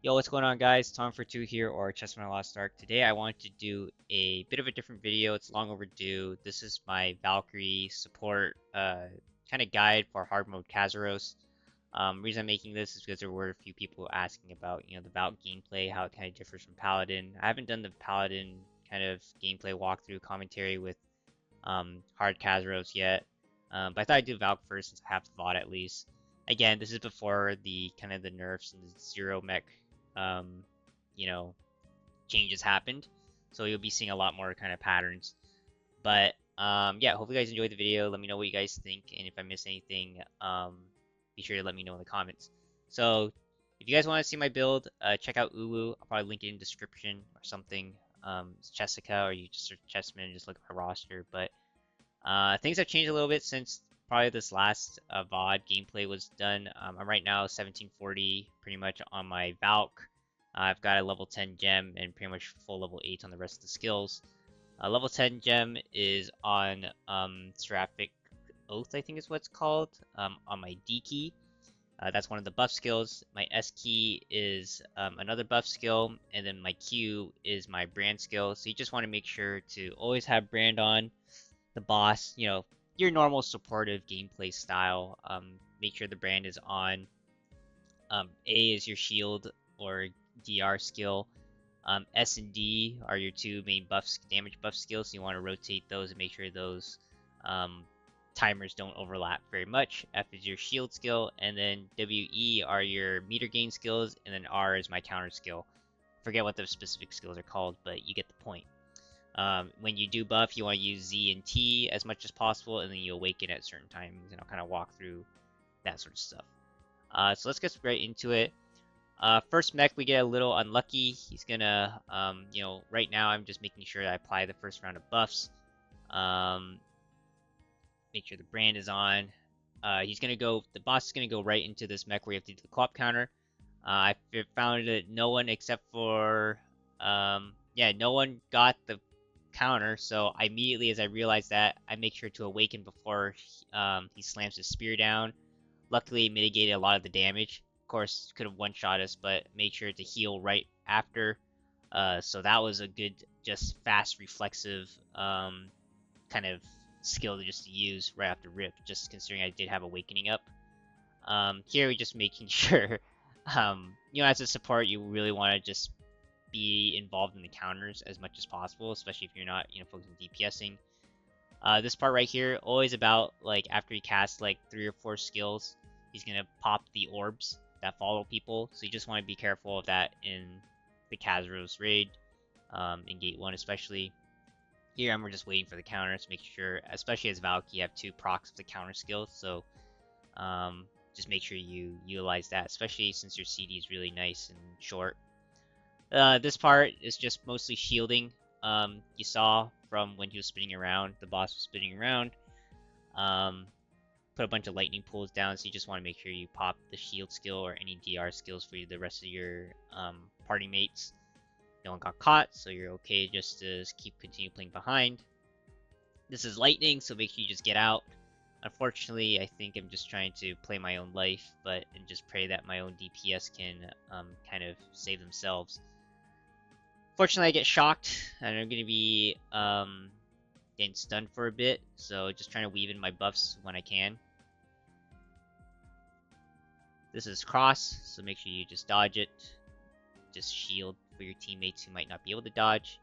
Yo, what's going on, guys? Tom for two here, or Chess My Lost Ark. Today, I wanted to do a bit of a different video. It's long overdue. This is my Valkyrie support kind of guide for hard mode Kazeros. Reason I'm making this is because there were a few people asking about, the Valk gameplay, how it kind of differs from Paladin. I haven't done the Paladin kind of gameplay walkthrough commentary with hard Kazeros yet, but I thought I'd do Valk first since I have the VOD at least. Again, this is before the kind of the nerfs and the zero mech um, you know, changes happened. So you'll be seeing a lot more kind of patterns. But yeah, hopefully you guys enjoyed the video. Let me know what you guys think, and if I miss anything, be sure to let me know in the comments. So if you guys want to see my build, check out Ulu. I'll probably link it in the description or something. It's Jessica, or you just search Chessman and just look at my roster. But things have changed a little bit since probably this last VOD gameplay was done. I'm right now 1740 pretty much on my Valk. I've got a level 10 gem and pretty much full level 8 on the rest of the skills. Level 10 gem is on Seraphic Oath, I think is what it's called, on my D key. That's one of the buff skills. My S key is another buff skill, and then my Q is my brand skill. So you just want to make sure to always have brand on the boss, your normal supportive gameplay style. Make sure the brand is on. A is your shield or DR skill. S and D are your two main buffs, damage buff skills. So you want to rotate those and make sure those timers don't overlap very much. F is your shield skill, and then WE are your meter gain skills, and then R is my counter skill. Forget what the specific skills are called, but you get the point. When you do buff, you want to use Z and T as much as possible, and then you awaken at certain times, and I'll kind of walk through that sort of stuff. So let's get right into it. First mech, we get a little unlucky. He's gonna, right now I'm just making sure that I apply the first round of buffs. Make sure the brand is on. The boss is gonna go right into this mech where you have to do the co-op counter. I found that no one except for, no one got the counter, so I immediately, as I realized that, I make sure to awaken before he slams his spear down. Luckily, it mitigated a lot of the damage. Of course, could have one-shot us, but made sure to heal right after. So that was a good, just fast, reflexive kind of skill to just use right after rip, just considering I did have awakening up. Here, we're just making sure, as a support, you really want to just be involved in the counters as much as possible, especially if you're not, focusing on DPSing. This part right here, always about, like, after he casts, like, 3 or 4 skills, he's gonna pop the orbs that follow people, so you just want to be careful of that in the Kazeros raid, in Gate 1 especially. Here, we're just waiting for the counters, make sure, especially as Valk, you have 2 procs of the counter skills, so just make sure you utilize that, especially since your CD is really nice and short. This part is just mostly shielding. You saw from when he was spinning around, the boss was spinning around. Put a bunch of lightning pools down, so you just want to make sure you pop the shield skill or any DR skills for the rest of your party mates. No one got caught, so you're okay just to continue playing behind. This is lightning, so make sure you just get out. Unfortunately, I think I'm just trying to play my own life, and just pray that my own DPS can kind of save themselves. Fortunately, I get shocked, and I'm going to be getting stunned for a bit, so just trying to weave in my buffs when I can. This is cross, so make sure you just dodge it. Just shield for your teammates who might not be able to dodge.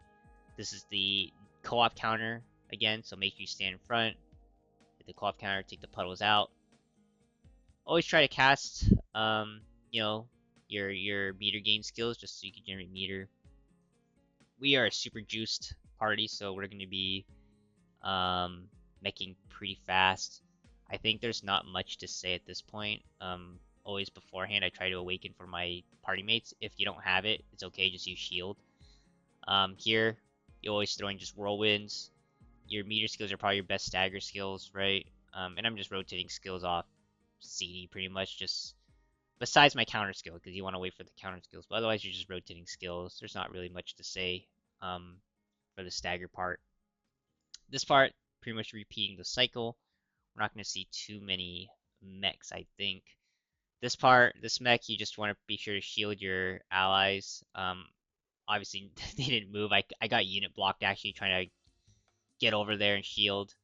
This is the co-op counter again, so make sure you stand in front. Hit the co-op counter, take the puddles out. Always try to cast, your meter gain skills just so you can generate meter. We are a super juiced party, so we're going to be making pretty fast. I think there's not much to say at this point. Always beforehand, I try to awaken for my party mates. If you don't have it, it's okay, just use shield. Here, you always throw in just whirlwinds. Your meter skills are probably your best stagger skills, right? And I'm just rotating skills off CD pretty much, just besides my counter skill, because you want to wait for the counter skills, but otherwise you're just rotating skills. There's not really much to say for the stagger part. This part, pretty much repeating the cycle. We're not going to see too many mechs, I think. this mech, you just want to be sure to shield your allies. Obviously they didn't move. I got unit blocked actually trying to get over there and shield.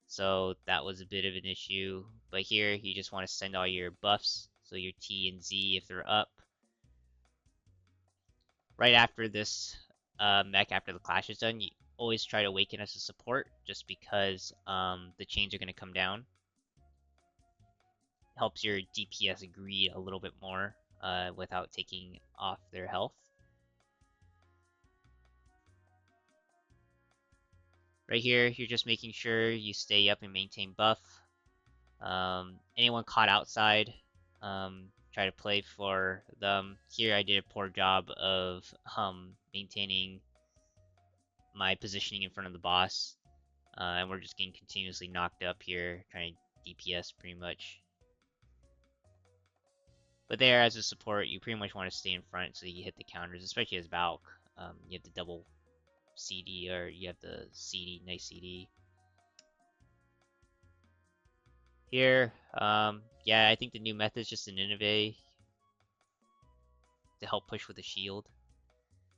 So that was a bit of an issue. But here, you just want to send all your buffs. So your T and Z if they're up. Right after this mech, after the clash is done, you always try to awaken as a support, just because the chains are going to come down. Helps your DPS greed a little bit more without taking off their health. Right here, you're just making sure you stay up and maintain buff. Anyone caught outside, try to play for them. Here I did a poor job of maintaining my positioning in front of the boss. And we're just getting continuously knocked up here, trying to DPS pretty much. But there, as a support, you pretty much want to stay in front so you hit the counters, especially as Valk. You have the double CD, or you have the CD, nice CD. Here, yeah, I think the new method is just an innovate to help push with the shield.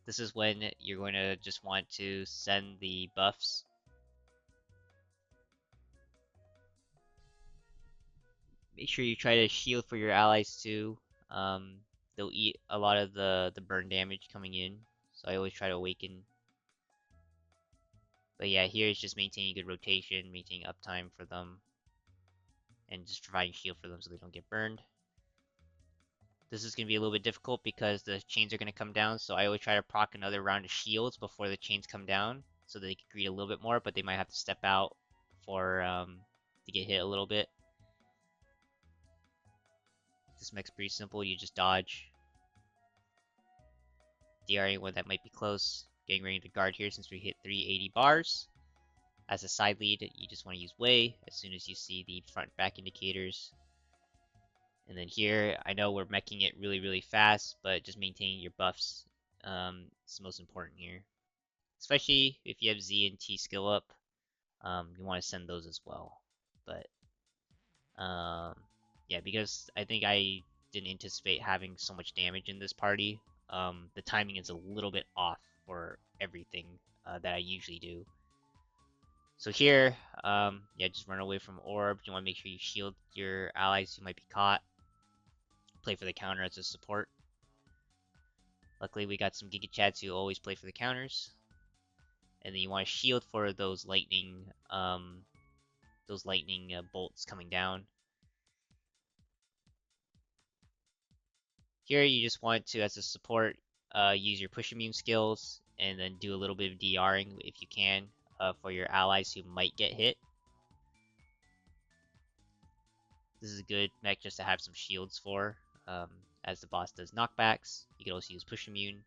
This is when you're going to just want to send the buffs. Make sure you try to shield for your allies too. They'll eat a lot of the burn damage coming in, so I always try to awaken. But yeah, here is just maintaining good rotation, maintaining uptime for them, and just providing shield for them so they don't get burned. This is going to be a little bit difficult because the chains are going to come down, so I always try to proc another round of shields before the chains come down, so that they can greed a little bit more, but they might have to step out for to get hit a little bit. This mech's pretty simple, you just dodge. DRing when that might be close. Getting ready to guard here since we hit 380 bars. As a side lead, you just want to use way as soon as you see the front back indicators. And then here, I know we're meching it really fast, but just maintaining your buffs is most important here. Especially if you have Z and T skill up, you want to send those as well. But yeah, because I think I didn't anticipate having so much damage in this party. The timing is a little bit off for everything that I usually do. So here, yeah, just run away from orb. You want to make sure you shield your allies who might be caught. Play for the counter as a support. Luckily, we got some Giga Chads who always play for the counters. And then you want to shield for those lightning bolts coming down. Here, you just want to, as a support, use your push immune skills and then do a little bit of DRing if you can for your allies who might get hit. This is a good mech just to have some shields for, as the boss does knockbacks. You can also use push immune.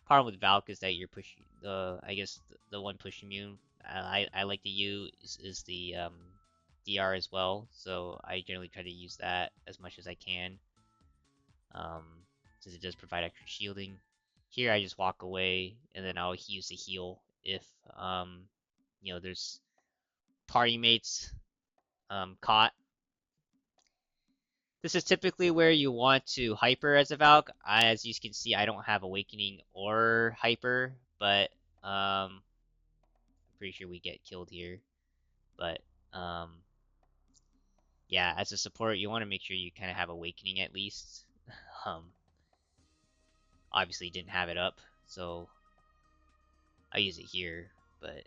Problem with Valk is that you're pushing I guess the one push immune I like to use is the DR as well, so I generally try to use that as much as I can, since it does provide extra shielding. Here I just walk away and then I'll use the heal if you know, there's party mates caught. This is typically where you want to hyper as a Valk. As you can see, I don't have Awakening or Hyper, but I'm pretty sure we get killed here. But yeah, as a support, you want to make sure you kind of have Awakening at least. Obviously didn't have it up, so I use it here, but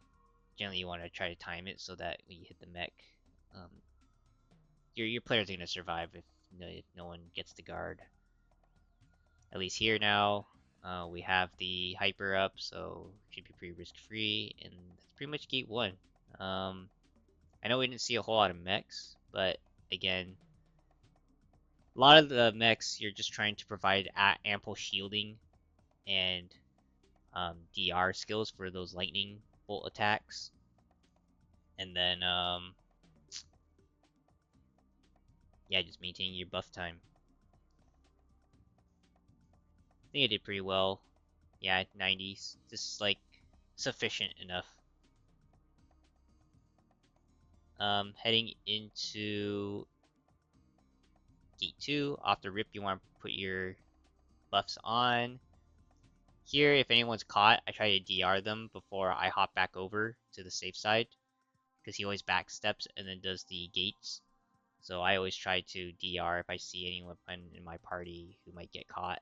generally you want to try to time it so that when you hit the mech, your players are going to survive if no one gets the guard. At least here now, we have the hyper up, so should be pretty risk-free, and that's pretty much gate 1. I know we didn't see a whole lot of mechs, but again, a lot of the mechs, you're just trying to provide ample shielding and DR skills for those lightning bolt attacks. And then, yeah, just maintaining your buff time. I think I did pretty well. Yeah, 90s. This is like sufficient enough. Heading into gate 2. Off the rip, you want to put your buffs on. Here, if anyone's caught, I try to DR them before I hop back over to the safe side, because he always backsteps and then does the gates. So I always try to DR if I see anyone in my party who might get caught.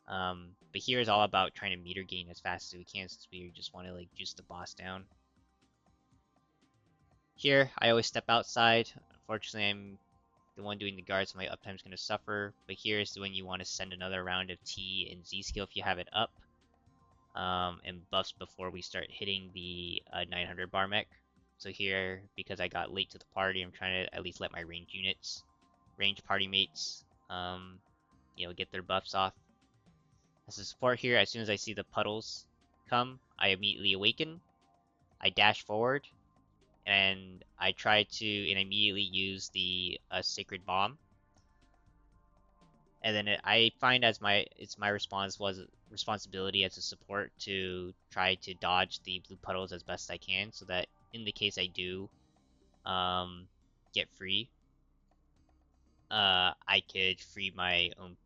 But here is all about trying to meter gain as fast as we can, since we just want to like juice the boss down. Here, I always step outside. Unfortunately, I'm the one doing the guard, so my uptime is going to suffer. But here is when you want to send another round of T and Z skill if you have it up. And buffs before we start hitting the 900 bar mech. So here, because I got late to the party, I'm trying to at least let my range units, range party mates, get their buffs off. As a support here, as soon as I see the puddles come, I immediately awaken. I dash forward, and I try to immediately use the Sacred Bomb. And then I find it's my responsibility as a support to try to dodge the blue puddles as best I can, so that in the case I do get free, I could free my own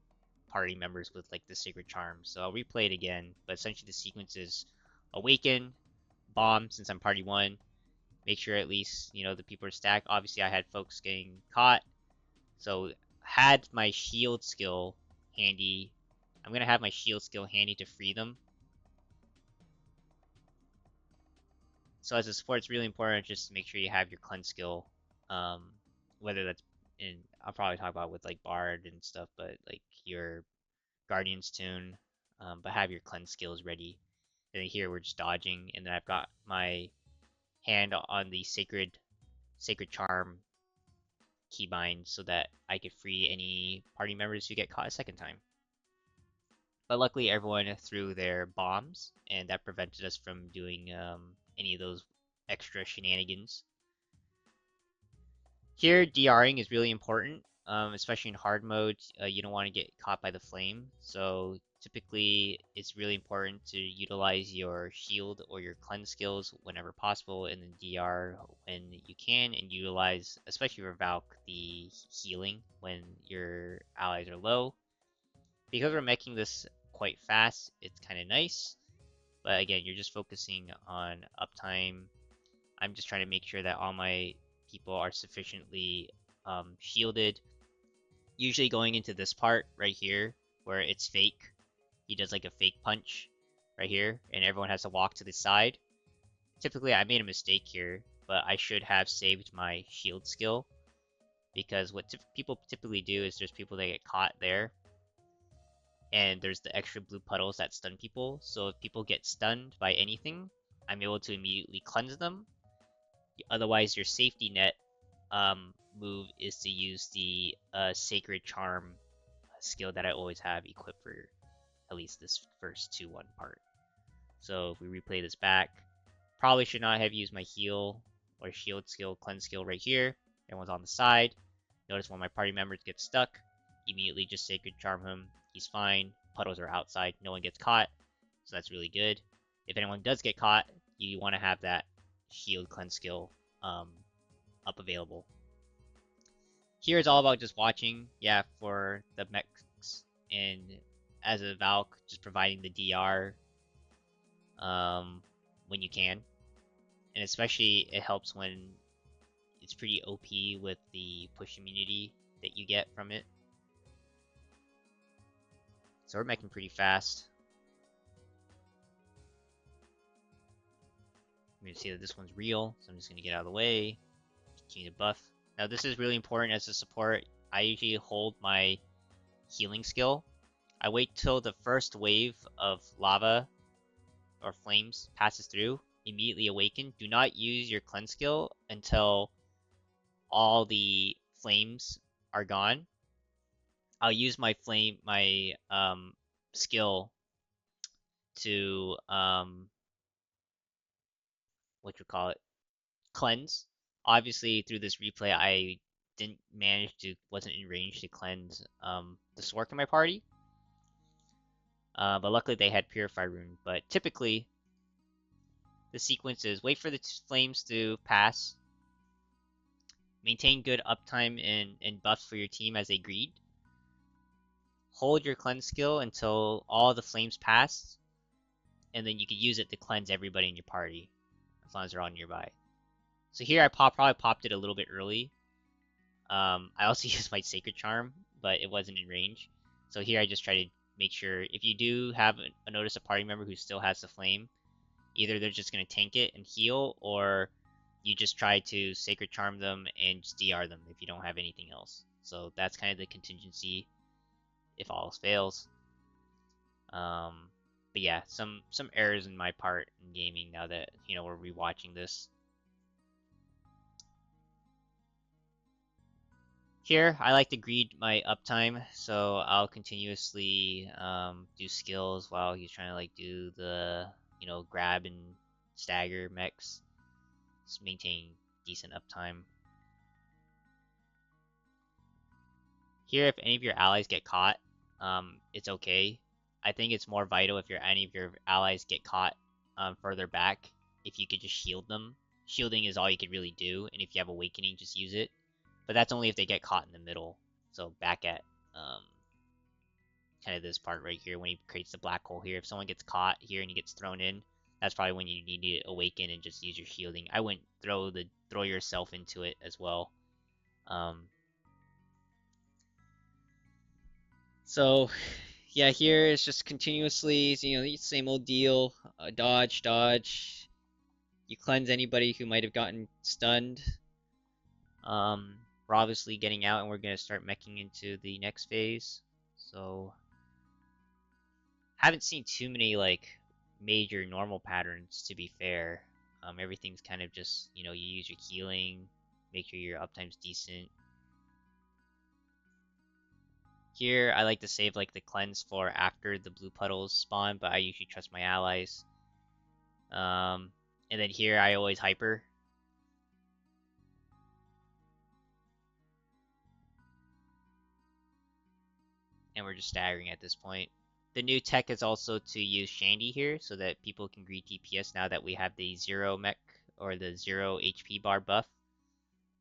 party members with like the Sacred Charm. So I'll replay it again, but essentially the sequence is awaken, bomb since I'm party 1, make sure at least the people are stacked. Obviously I had folks getting caught, so had my shield skill handy. I'm gonna have my shield skill handy to free them. So as a support, it's really important just to make sure you have your cleanse skill, whether that's I'll probably talk about with like Bard and stuff, but like your Guardian's Tune, but have your cleanse skills ready. And then here we're just dodging, and then I've got my hand on the Sacred Charm keybind so that I could free any party members who get caught a second time. But luckily everyone threw their bombs, and that prevented us from doing any of those extra shenanigans. Here, DRing is really important, especially in hard mode. You don't want to get caught by the flame, so typically it's really important to utilize your shield or your cleanse skills whenever possible, and then DR when you can, and utilize, especially for Valk, the healing when your allies are low. Because we're making this quite fast, it's kind of nice, but again, you're just focusing on uptime. I'm just trying to make sure that all my people are sufficiently shielded. Usually going into this part right here where it's fake, he does like a fake punch right here, and everyone has to walk to the side. Typically I made a mistake here, but I should have saved my shield skill, because what people typically do is there's people that get caught there, and there's the extra blue puddles that stun people. So if people get stunned by anything, I'm able to immediately cleanse them. Otherwise, your safety net move is to use the Sacred Charm skill that I always have equipped for at least this first 2-1 part. So if we replay this back, probably should not have used my heal or shield skill, cleanse skill right here. Everyone's on the side. Notice when my party members get stuck, immediately just Sacred Charm him. He's fine. Puddles are outside. No one gets caught. So that's really good. If anyone does get caught, you want to have that shield cleanse skill up available. Here it's all about just watching, for the mechs, and as a Valk, just providing the DR when you can. And especially it helps when it's pretty OP with the push immunity that you get from it. So we're meching pretty fast. I'm going to see that this one's real, so I'm just going to get out of the way. Continue to buff. Now this is really important as a support. I usually hold my healing skill. I wait till the first wave of lava or flames passes through. Immediately awaken. Do not use your cleanse skill until all the flames are gone. I'll use my skill to cleanse. Obviously through this replay I wasn't in range to cleanse the Swark in my party. But luckily they had Purify Rune. But typically the sequence is wait for the flames to pass, maintain good uptime and buffs for your team as they greed. Hold your cleanse skill until all the flames pass, and then you can use it to cleanse everybody in your party, as long as they're all nearby. So here I probably popped it a little bit early. I also used my Sacred Charm, but it wasn't in range. So here I just try to make sure, if you do have notice a party member who still has the flame, either they're just going to tank it and heal, or you just try to Sacred Charm them and just DR them if you don't have anything else. So that's kind of the contingency if all else fails. But yeah, some errors in my part in gaming now that, you know, we're rewatching this. Here, I like to greed my uptime, so I'll continuously do skills while he's trying to like do the, you know, grab and stagger mechs. Just maintain decent uptime. Here, if any of your allies get caught, it's okay. I think it's more vital if any of your allies get caught further back, if you could just shield them. Shielding is all you could really do, and if you have Awakening, just use it. But that's only if they get caught in the middle. So back at kind of this part right here, when he creates the black hole here, if someone gets caught here and he gets thrown in, that's probably when you need to awaken and just use your shielding. I wouldn't throw yourself into it as well. So yeah, here it's just continuously, you know, the same old deal. Dodge, dodge. You cleanse anybody who might have gotten stunned. We're obviously getting out, and we're gonna start meching into the next phase. So haven't seen too many like major normal patterns, to be fair. Everything's kind of just, you know, you use your healing, make sure your uptime's decent. Here, I like to save like the cleanse for after the blue puddles spawn, but I usually trust my allies. And then here, I always hyper. And we're just staggering at this point. The new tech is also to use Shandy here, so that people can greet DPS now that we have the 0 mech, or the 0 HP bar buff.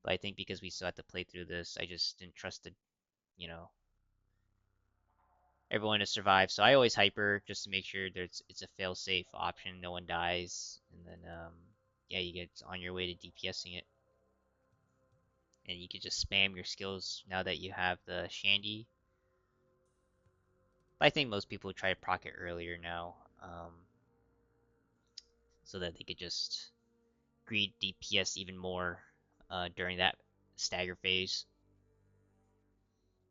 But I think because we still have to play through this, I just didn't trust the, you know, everyone to survive. So I always hyper just to make sure there's it's a fail-safe option, no one dies, and then yeah, you get on your way to DPSing it. And you could just spam your skills now that you have the Shandy. But I think most people try to proc it earlier now, so that they could just greed DPS even more during that stagger phase.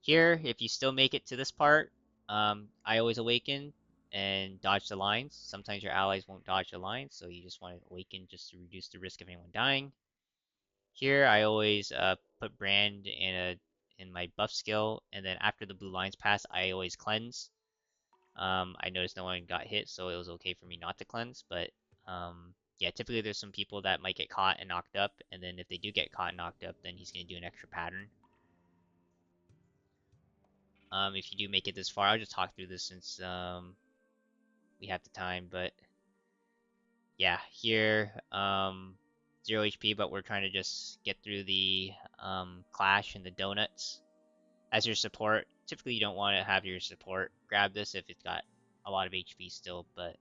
Here, if you still make it to this part, I always awaken and dodge the lines. Sometimes your allies won't dodge the lines, so you just want to awaken just to reduce the risk of anyone dying. Here, I always put brand in my buff skill, and then after the blue lines pass, I always cleanse. I noticed no one got hit, so it was okay for me not to cleanse, but yeah, typically there's some people that might get caught and knocked up, and then if they do get caught and knocked up, then he's going to do an extra pattern. If you do make it this far, I'll just talk through this since we have the time, but yeah, here, 0 HP, but we're trying to just get through the clash and the donuts. As your support, typically you don't want to have your support grab this if it's got a lot of HP still, but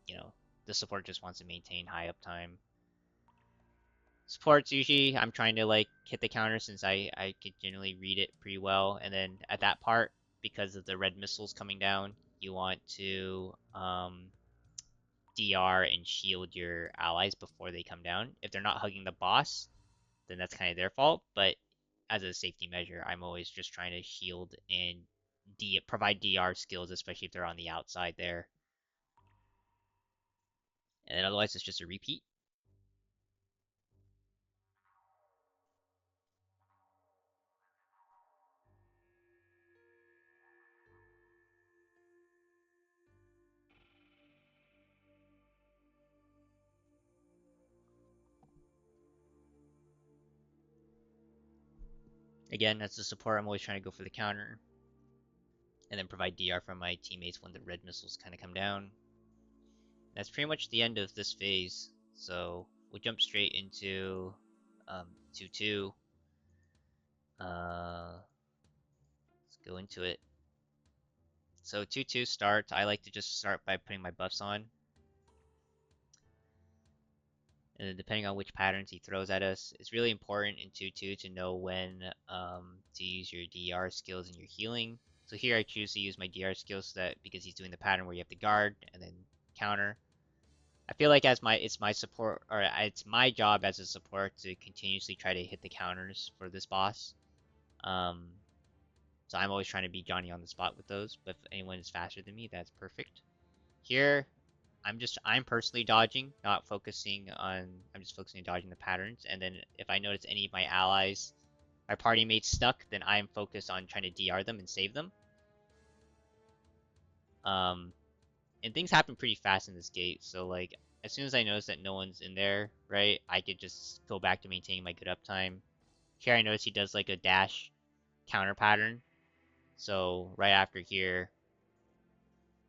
you know, the support just wants to maintain high uptime. Supports usually I'm trying to like hit the counter since I could generally read it pretty well, and then at that part, because of the red missiles coming down, you want to DR and shield your allies before they come down. If they're not hugging the boss, then that's kind of their fault, but as a safety measure, I'm always just trying to shield and provide DR skills, especially if they're on the outside there. And then otherwise it's just a repeat. Again, as a support, I'm always trying to go for the counter. And then provide DR from my teammates when the red missiles kind of come down. That's pretty much the end of this phase. So we'll jump straight into 2-2. Let's go into it. So 2-2 starts. I like to just start by putting my buffs on. And then depending on which patterns he throws at us, it's really important in 2-2 to know when to use your DR skills and your healing. So here I choose to use my DR skills so that because he's doing the pattern where you have to guard and then counter. I feel like it's my support, or it's my job as a support to continuously try to hit the counters for this boss. Um, so I'm always trying to be Johnny on the spot with those, but if anyone is faster than me, that's perfect. Here, I'm personally dodging, not focusing on, I'm just focusing on dodging the patterns, and then if I notice any of my allies, my party mates stuck, then I'm focused on trying to DR them and save them. And things happen pretty fast in this gate, so like, as soon as I notice that no one's in there, right, I could just go back to maintaining my good uptime. Here I notice he does like a dash counter pattern, so right after here,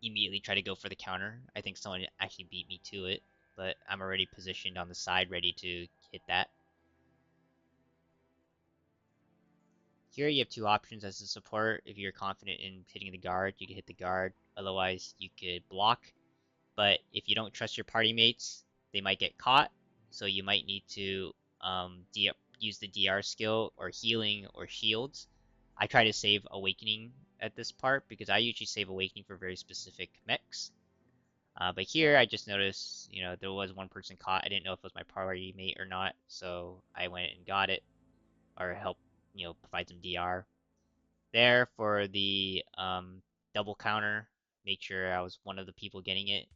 immediately try to go for the counter. I think someone actually beat me to it, but I'm already positioned on the side ready to hit that. Here you have two options as a support. If you're confident in hitting the guard, you can hit the guard. Otherwise, you could block. But if you don't trust your party mates, they might get caught. So you might need to use the DR skill or healing or shields. I try to save Awakening at this part because I usually save Awakening for very specific mechs. But here I just noticed, there was one person caught. I didn't know if it was my party mate or not, so I went and got it, or helped, provide some DR. There for the double counter, make sure I was one of the people getting it.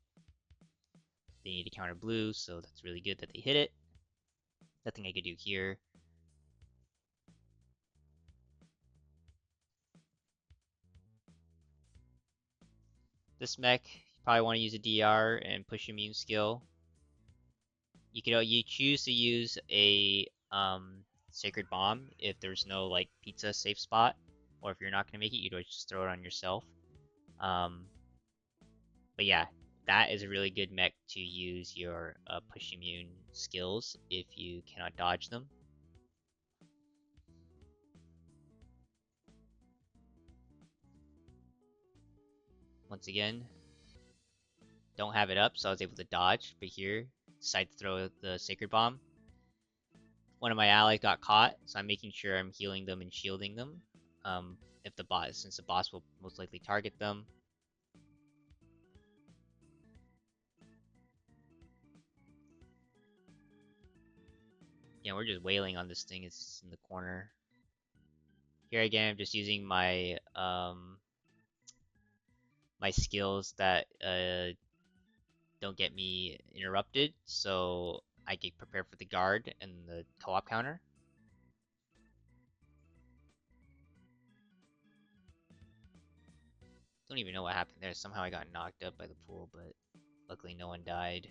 They need to counter blue, so that's really good that they hit it. Nothing I could do here. This mech, you probably want to use a DR and push immune skill. You choose to use a sacred bomb if there's no like pizza safe spot, or if you're not gonna make it, you just throw it on yourself. But yeah, that is a really good mech to use your push immune skills if you cannot dodge them. Once again, don't have it up, so I was able to dodge, but here, decide to throw the sacred bomb. One of my allies got caught, so I'm making sure I'm healing them and shielding them. Since the boss will most likely target them. Yeah, we're just wailing on this thing. It's in the corner. Here again, I'm just using my my skills that don't get me interrupted, so I get prepared for the guard and the co-op counter. Don't even know what happened there. Somehow I got knocked up by the pool, but luckily no one died.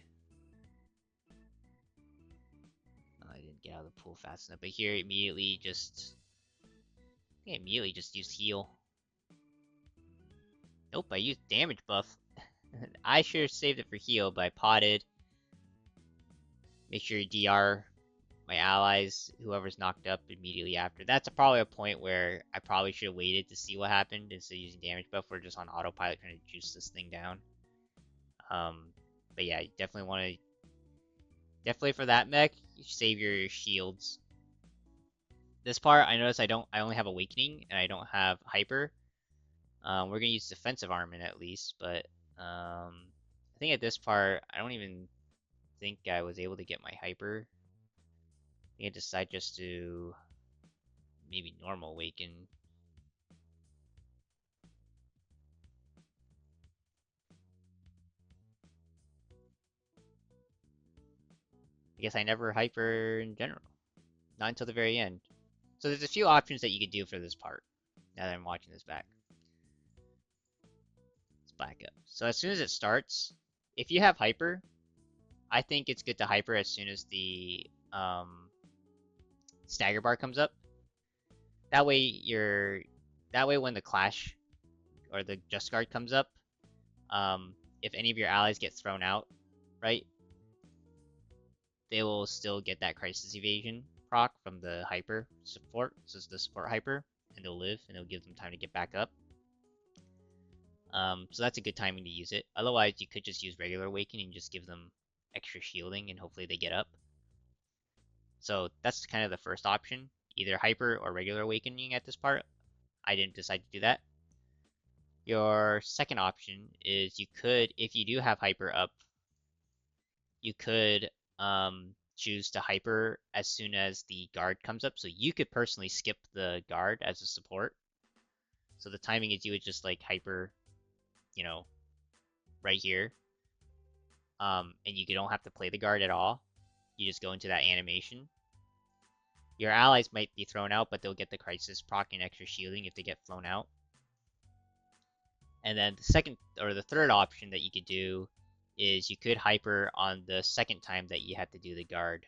I didn't get out of the pool fast enough. But here, immediately just used heal. Nope, I used damage buff. I should have saved it for heal, but I potted. Make sure you DR my allies, whoever's knocked up immediately after. That's probably a point where I probably should have waited to see what happened instead of using damage buff. We're just on autopilot trying to juice this thing down. But yeah, you definitely want to, definitely for that mech, you save your shields. This part, I notice I only have Awakening and I don't have Hyper. We're gonna use defensive armament at least, but I think at this part, I don't even think I was able to get my Hyper. I think I decided just to maybe normal awaken. I guess I never hyper in general. Not until the very end. So there's a few options that you could do for this part. Now that I'm watching this back. Let's back up. So as soon as it starts, if you have hyper, I think it's good to hyper as soon as the stagger bar comes up. That way when the clash or the just guard comes up, if any of your allies get thrown out, right, they will still get that crisis evasion. proc from the hyper support. This is the support hyper, and they'll live, and it'll give them time to get back up. So that's a good timing to use it. Otherwise, you could just use regular awakening and just give them extra shielding, and hopefully they get up. So that's kind of the first option, either hyper or regular awakening at this part. I didn't decide to do that. Your second option is you could, if you do have hyper up, you could choose to hyper as soon as the guard comes up. So you could personally skip the guard as a support. So the timing is you would just like hyper, you know, right here. And you don't have to play the guard at all. You just go into that animation. Your allies might be thrown out, but they'll get the crisis proc and extra shielding if they get flown out. And then the second or the third option that you could do is you could hyper on the second time that you have to do the guard.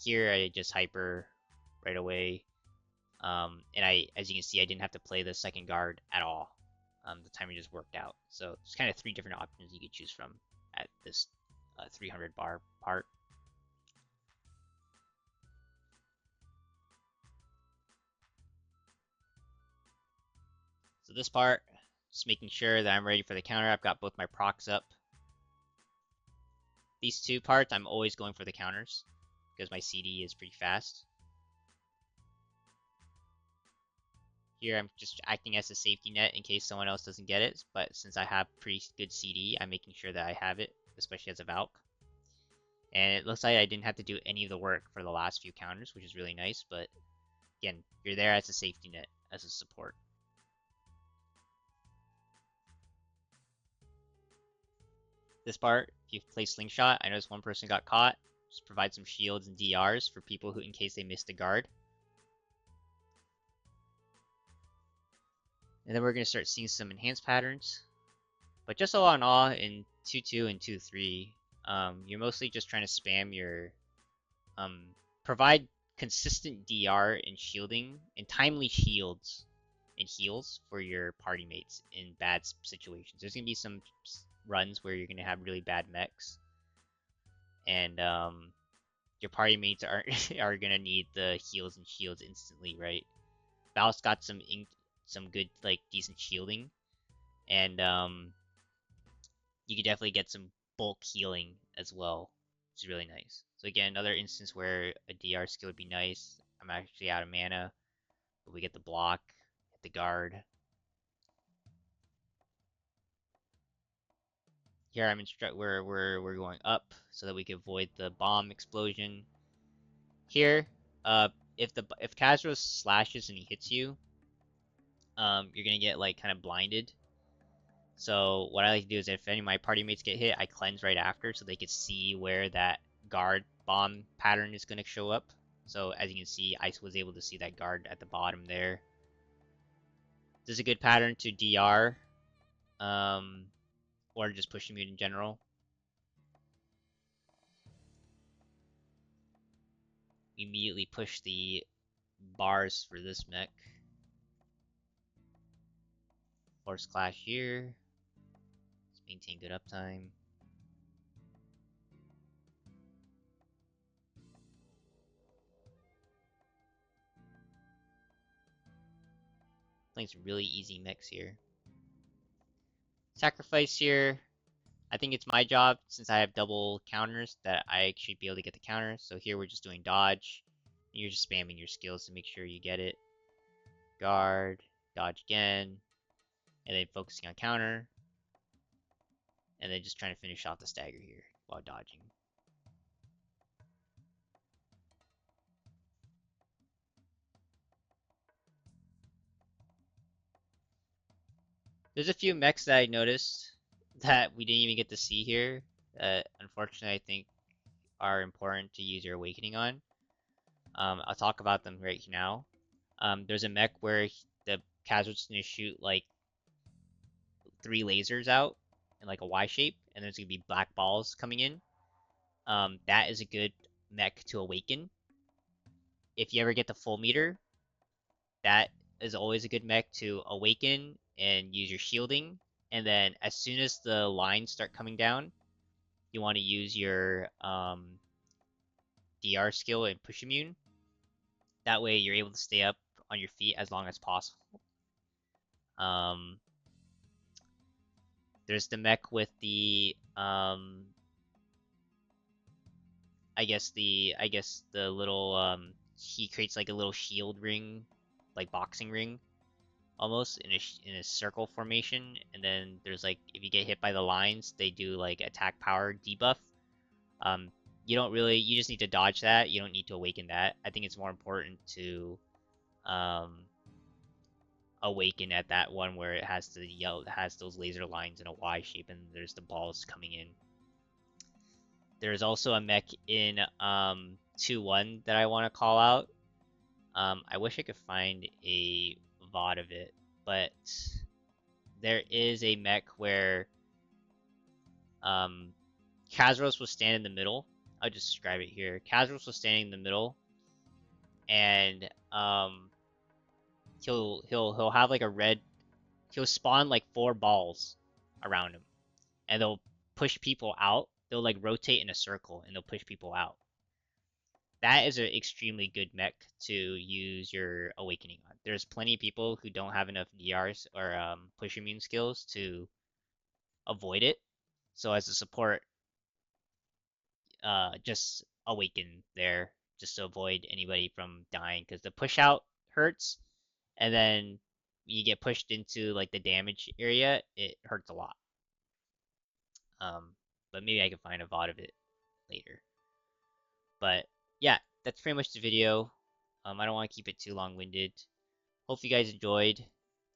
Here I just hyper right away. And as you can see, I didn't have to play the second guard at all. The timer just worked out. So it's kind of 3 different options you could choose from at this 300 bar part. So this part, just making sure that I'm ready for the counter. I've got both my procs up. These two parts, I'm always going for the counters because my CD is pretty fast. Here, I'm just acting as a safety net in case someone else doesn't get it. But since I have pretty good CD, I'm making sure that I have it, especially as a Valk. And it looks like I didn't have to do any of the work for the last few counters, which is really nice. But again, you're there as a safety net, as a support. This part, if you play Slingshot, I noticed one person got caught. Just provide some shields and DRs for people who, in case they missed the guard. And then we're going to start seeing some enhanced patterns. But just all in all, in 2.2 and 2.3, you're mostly just trying to spam your... provide consistent DR and shielding, and timely shields and heals for your party mates in bad situations. There's going to be some runs where you're going to have really bad mechs. And your party mates are going to need the heals and shields instantly, right? Valk's got some good, like, decent shielding, and you could definitely get some bulk healing as well, which is really nice. So again, another instance where a DR skill would be nice. I'm actually out of mana, but we get the block, hit the guard. Here I'm we're going up so that we can avoid the bomb explosion. Here, if Kazeros slashes and he hits you, you're gonna get like kind of blinded. So what I like to do is if any of my party mates get hit, I cleanse right after so they can see where that guard bomb pattern is gonna show up. So as you can see, I was able to see that guard at the bottom there. This is a good pattern to DR, or just push mute in general. Immediately push the bars for this mech. Force clash here. Let's maintain good uptime. Playing some really easy mechs here. Sacrifice here. I think it's my job, since I have double counters, that I should be able to get the counter. So here we're just doing dodge. You're just spamming your skills to make sure you get it. Guard, dodge again, and then focusing on counter. And then just trying to finish off the stagger here while dodging. There's a few mechs that I noticed that we didn't even get to see here. Unfortunately, I think are important to use your awakening on. I'll talk about them right now. There's a mech where the Kazeros is going to shoot like 3 lasers out in like a Y shape, and there's going to be black balls coming in. That is a good mech to awaken. If you ever get the full meter, that is always a good mech to awaken and use your shielding. And then as soon as the lines start coming down, you want to use your DR skill and push immune. That way you're able to stay up on your feet as long as possible. Um, there's the mech with the I guess the little he creates like a little shield ring, like boxing ring almost in a circle formation, and then there's like if you get hit by the lines, they do like attack power debuff. Um, you just need to dodge that. You don't need to awaken that. I think it's more important to um awaken at that one where it has the yellow, it has those laser lines in a Y shape, and there's the balls coming in. There's also a mech in 2-1 that I want to call out. I wish I could find a VOD of it, but there is a mech where um, Kazeros will stand in the middle. I'll just describe it here. Kazeros will stand in the middle, and he'll have like a red. He'll spawn like 4 balls around him, and they'll push people out. They'll like rotate in a circle, and they'll push people out. That is an extremely good mech to use your awakening on. There's plenty of people who don't have enough DRs or push immune skills to avoid it. So as a support, just awaken there just to avoid anybody from dying because the push out hurts, and then you get pushed into like the damage area, it hurts a lot. Um, but maybe I can find a VOD of it later. But yeah, that's pretty much the video. I don't want to keep it too long-winded. Hope you guys enjoyed.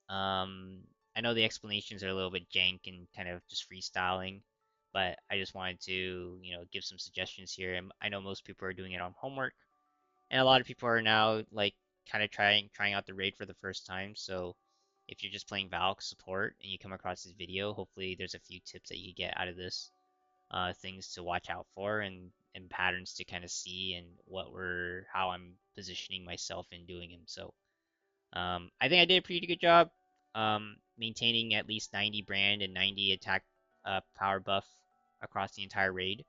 Um, I know the explanations are a little bit jank and kind of just freestyling, but I just wanted to, give some suggestions here. And I know most people are doing it on homework, and a lot of people are now like kind of trying out the raid for the first time. So if you're just playing Valk support and you come across this video, hopefully there's a few tips that you get out of this, things to watch out for and patterns to kind of see and how I'm positioning myself in doing them. So I think I did a pretty good job maintaining at least 90 brand and 90 attack power buff across the entire raid.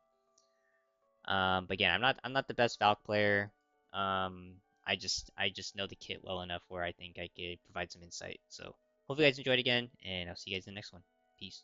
But again, I'm not the best Valk player. I just know the kit well enough where I think I could provide some insight. So hope you guys enjoyed again, and I'll see you guys in the next one. Peace.